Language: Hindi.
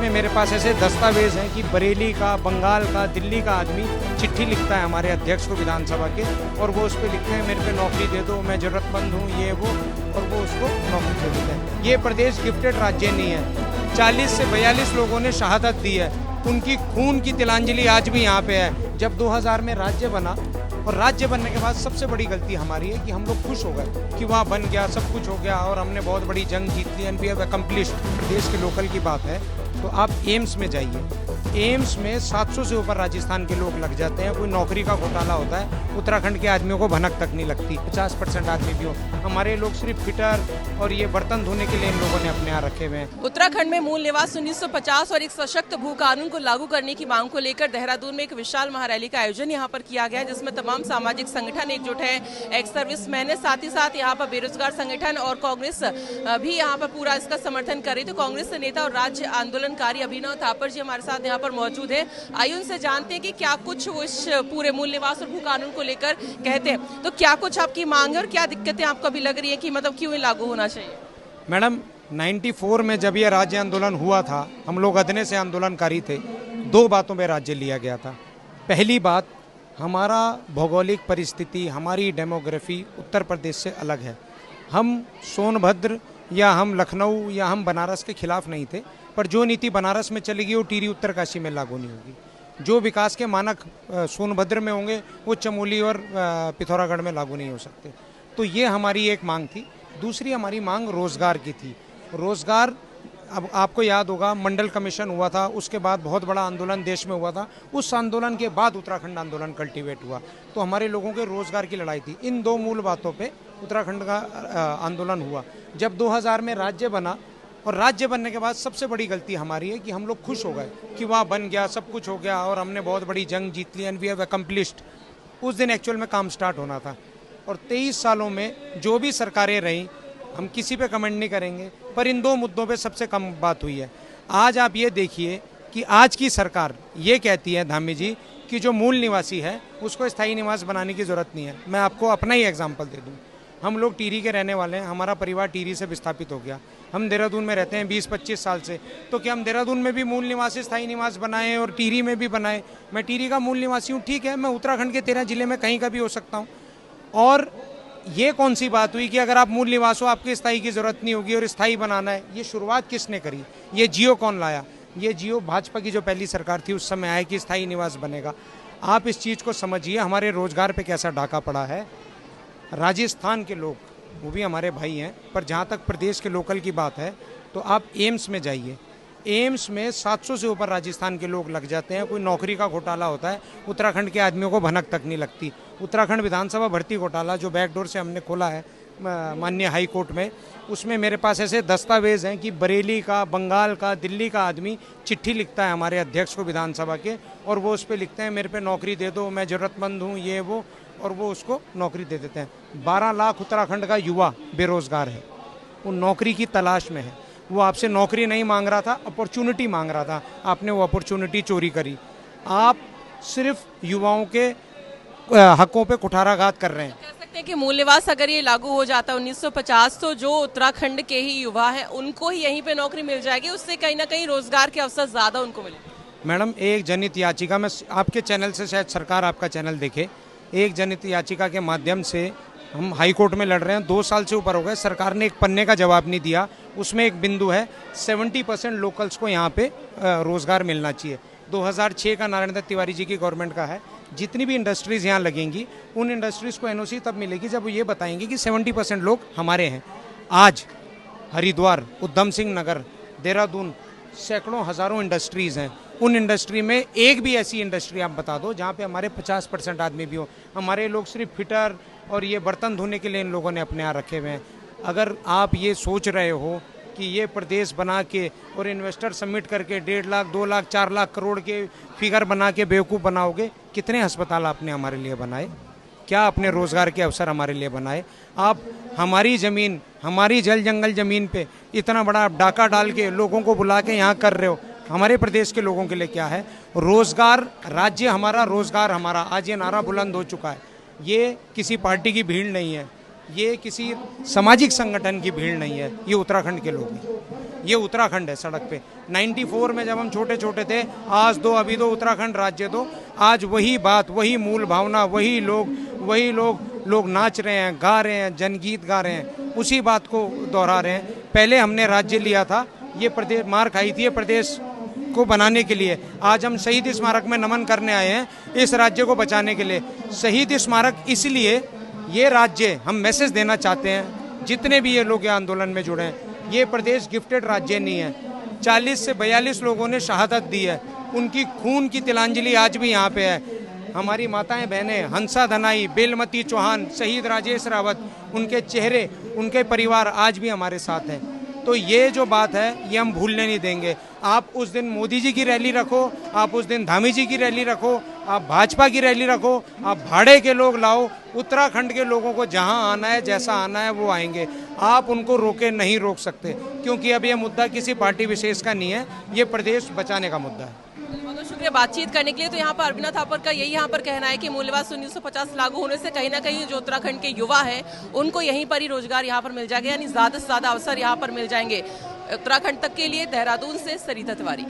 उसमें मेरे पास ऐसे दस्तावेज हैं कि बरेली का, बंगाल का, दिल्ली का आदमी चिट्ठी लिखता है हमारे अध्यक्ष को विधानसभा के, और वो उस पर लिखते हैं मेरे पे नौकरी दे दो, मैं ज़रूरतमंद हूँ, ये वो, और वो उसको नौकरी दे देते हैं। ये प्रदेश गिफ्टेड राज्य नहीं है। 40 से 42 लोगों ने शहादत दी है, उनकी खून की तिलांजलि आज भी यहाँ पे है। जब 2000 में राज्य बना, और राज्य बनने के बाद सबसे बड़ी गलती हमारी है कि हम लोग खुश हो गए कि वहाँ बन गया, सब कुछ हो गया और हमने बहुत बड़ी जंग जीत ली एंड वी हैव अकम्प्लिश्ड। प्रदेश के लोकल की बात है तो आप एम्स में जाइए, एम्स में 700 से ऊपर राजस्थान के लोग लग जाते हैं। कोई नौकरी का घोटाला होता है, उत्तराखंड के आदमियों को भनक तक नहीं लगती। 50% आदमी भी हो, हमारे लोग सिर्फ फिटर और ये बर्तन धोने के लिए इन लोगों ने अपने यहाँ रखे हुए हैं। उत्तराखंड में मूल निवास 1950 और एक सशक्त भू कानून को लागू करने की मांग को लेकर देहरादून में एक विशाल महारैली का आयोजन यहाँ पर किया गया, जिसमें तमाम सामाजिक संगठन एकजुट है। एक्स सर्विसमैन है, साथ ही साथ यहाँ पर बेरोजगार संगठन और कांग्रेस भी यहाँ पर पूरा इसका समर्थन कर रही। तो कांग्रेस नेता और राज्य आंदोलनकारी अभिनव थापर जी हमारे साथ यहाँ पर मौजूद है। आइए उनसे जानते हैं कि क्या कुछ वो इस पूरे मूल निवास और भू कानून को लेकर कहते हैं। तो क्या कुछ आपकी मांग है और क्या दिक्कतें आपको अभी लग रही है कि मतलब क्यों ये लागू होना चाहिए? मैडम, 94 में जब यह राज्य आंदोलन हुआ था, हम लोग अदने से आंदोलनकारी थे। 2 बातों पे राज्य लिया गया था। पहली बात, हमारा भौगोलिक परिस्थिति, हमारी डेमोग्राफी उत्तर प्रदेश से अलग है। हम सोनभद्र या हम लखनऊ या हम बनारस के खिलाफ नहीं थे, पर जो नीति बनारस में चलेगी वो टिहरी उत्तरकाशी में लागू नहीं होगी। जो विकास के मानक सोनभद्र में होंगे वो चमोली और पिथौरागढ़ में लागू नहीं हो सकते। तो ये हमारी एक मांग थी। दूसरी हमारी मांग रोजगार की थी। रोजगार, अब आपको याद होगा मंडल कमीशन हुआ था, उसके बाद बहुत बड़ा आंदोलन देश में हुआ था। उस आंदोलन के बाद उत्तराखंड आंदोलन कल्टीवेट हुआ, तो हमारे लोगों के रोजगार की लड़ाई थी। इन 2 मूल बातों पे उत्तराखंड का आंदोलन हुआ। जब 2000 में राज्य बना, और राज्य बनने के बाद सबसे बड़ी गलती हमारी है कि हम लोग खुश हो गए कि वहाँ बन गया, सब कुछ हो गया और हमने बहुत बड़ी जंग जीत ली एंड वी हैव अकम्प्लिश्ड। उस दिन एक्चुअल में काम स्टार्ट होना था। और 23 सालों में जो भी सरकारें रहीं, हम किसी पे कमेंट नहीं करेंगे, पर इन 2 मुद्दों पे सबसे कम बात हुई है। आज आप ये देखिए कि आज की सरकार ये कहती है धामी जी कि जो मूल निवासी है उसको स्थायी निवास बनाने की ज़रूरत नहीं है। मैं आपको अपना ही एग्जाम्पल दे दूँ। हम लोग टिहरी के रहने वाले हैं, हमारा परिवार टिहरी से विस्थापित हो गया। हम देहरादून में रहते हैं 20-25 साल से। तो क्या हम देहरादून में भी मूल निवासी स्थायी निवास बनाएं और टिहरी में भी बनाएं? मैं टिहरी का मूल निवासी हूँ, ठीक है, मैं उत्तराखंड के 13 जिले में कहीं का भी हो सकता हूँ। और ये कौन सी बात हुई कि अगर आप मूल निवास हो आपकी स्थायी की ज़रूरत नहीं होगी और स्थायी बनाना है? ये शुरुआत किसने करी? ये जियो कौन लाया? ये जियो भाजपा की जो पहली सरकार थी उस समय आया कि स्थायी निवास बनेगा। आप इस चीज़ को समझिए, हमारे रोजगार पे कैसा डाका पड़ा है। राजस्थान के लोग, वो भी हमारे भाई हैं, पर जहाँ तक प्रदेश के लोकल की बात है तो आप एम्स में जाइए, एम्स में 700 से ऊपर राजस्थान के लोग लग जाते हैं। कोई नौकरी का घोटाला होता है, उत्तराखंड के आदमियों को भनक तक नहीं लगती। उत्तराखंड विधानसभा भर्ती घोटाला जो बैकडोर से हमने खोला है माननीय हाई कोर्ट में, उसमें मेरे पास ऐसे दस्तावेज हैं कि बरेली का, बंगाल का, दिल्ली का आदमी चिट्ठी लिखता है हमारे अध्यक्ष को विधानसभा के, और वो उस पर लिखते हैं मेरे पे नौकरी दे दो, मैं ज़रूरतमंद हूँ, ये वो, और वो उसको नौकरी दे देते हैं। 12 लाख उत्तराखंड का युवा बेरोजगार है, वो नौकरी की तलाश में है। वो आपसे नौकरी नहीं मांग रहा था, अपॉर्चुनिटी मांग रहा था। आपने वो अपॉर्चुनिटी चोरी करी। आप सिर्फ युवाओं के हकों पे कुठाराघात कर रहे हैं। कह सकते हैं कि मूल निवास अगर ये लागू हो जाता 1950, तो जो उत्तराखंड के ही युवा हैं उनको ही यहीं पे नौकरी मिल जाएगी, उससे कहीं ना कहीं रोजगार के अवसर ज़्यादा उनको मिलेंगे। मैडम, एक जनहित याचिका में आपके चैनल से, शायद सरकार आपका चैनल देखे, एक जनहित याचिका के माध्यम से हम हाई कोर्ट में लड़ रहे हैं। 2 साल से ऊपर हो गए, सरकार ने एक पन्ने का जवाब नहीं दिया। उसमें एक बिंदु है 70% लोकल्स को यहाँ पे रोज़गार मिलना चाहिए। 2006 का नारायण दत्त तिवारी जी की गवर्नमेंट का है। जितनी भी इंडस्ट्रीज़ यहाँ लगेंगी उन इंडस्ट्रीज़ को एनओसी तब मिलेगी जब वो ये बताएंगे कि 70% लोग हमारे हैं। आज हरिद्वार, उधम सिंह नगर, देहरादून, सैकड़ों हज़ारों इंडस्ट्रीज़ हैं। उन इंडस्ट्री में एक भी ऐसी इंडस्ट्री आप बता दो जहाँ पे हमारे 50% आदमी भी हो। हमारे लोग सिर्फ फिटर और ये बर्तन धोने के लिए इन लोगों ने अपने यहाँ रखे हुए हैं। अगर आप ये सोच रहे हो कि ये प्रदेश बना के और इन्वेस्टर सबमिट करके 1.5 लाख, 2 लाख, 4 लाख करोड़ के फिगर बना के बेवकूफ़ बनाओगे, कितने अस्पताल आपने हमारे लिए बनाए? क्या अपने रोज़गार के अवसर हमारे लिए बनाए? आप हमारी ज़मीन, हमारी जल जंगल ज़मीन पे इतना बड़ा डाका डाल के लोगों को बुला के यहाँ कर रहे हो। हमारे प्रदेश के लोगों के लिए क्या है? रोज़गार, राज्य हमारा, रोज़गार हमारा। आज ये नारा बुलंद हो चुका है। ये किसी पार्टी की भीड़ नहीं है। ये किसी सामाजिक संगठन की भीड़ नहीं है, ये उत्तराखंड के लोग हैं। ये उत्तराखंड है सड़क पे। 94 में जब हम छोटे छोटे थे, आज दो अभी दो उत्तराखंड राज्य दो, आज वही बात, वही मूल भावना, वही लोग नाच रहे हैं, गा रहे हैं, जनगीत गा रहे हैं, उसी बात को दोहरा रहे हैं। पहले हमने राज्य लिया था, ये प्रदेश मार खाई थी, ये प्रदेश को बनाने के लिए। आज हम शहीद स्मारक में नमन करने आए हैं इस राज्य को बचाने के लिए। शहीद स्मारक इसलिए, ये राज्य हम मैसेज देना चाहते हैं जितने भी ये लोग ये आंदोलन में जुड़े हैं, ये प्रदेश गिफ्टेड राज्य नहीं है। 40 से 42 लोगों ने शहादत दी है, उनकी खून की तिलांजलि आज भी यहाँ पे है। हमारी माताएं बहनें, हंसा धनाई, बेलमती चौहान, शहीद राजेश रावत, उनके चेहरे, उनके परिवार आज भी हमारे साथ हैं। तो ये जो बात है ये हम भूलने नहीं देंगे। आप उस दिन मोदी जी की रैली रखो, आप उस दिन धामी जी की रैली रखो, आप भाजपा की रैली रखो, आप भाड़े के लोग लाओ, उत्तराखंड के लोगों को जहां आना है, जैसा आना है वो आएंगे। आप उनको रोके नहीं रोक सकते, क्योंकि अब ये मुद्दा किसी पार्टी विशेष का नहीं है, ये प्रदेश बचाने का मुद्दा है। बहुत शुक्रिया बातचीत करने के लिए। तो यहाँ पर अरविंद थापर का यही यहाँ पर कहना है कि मूल्यवाद 1950 लागू होने से कहीं ना कहीं जो उत्तराखंड के युवा हैं उनको यहीं पर ही रोजगार यहाँ पर मिल जाएगा, यानी ज्यादा से ज्यादा अवसर यहाँ पर मिल जाएंगे। उत्तराखंड तक के लिए देहरादून से सरिता तिवारी।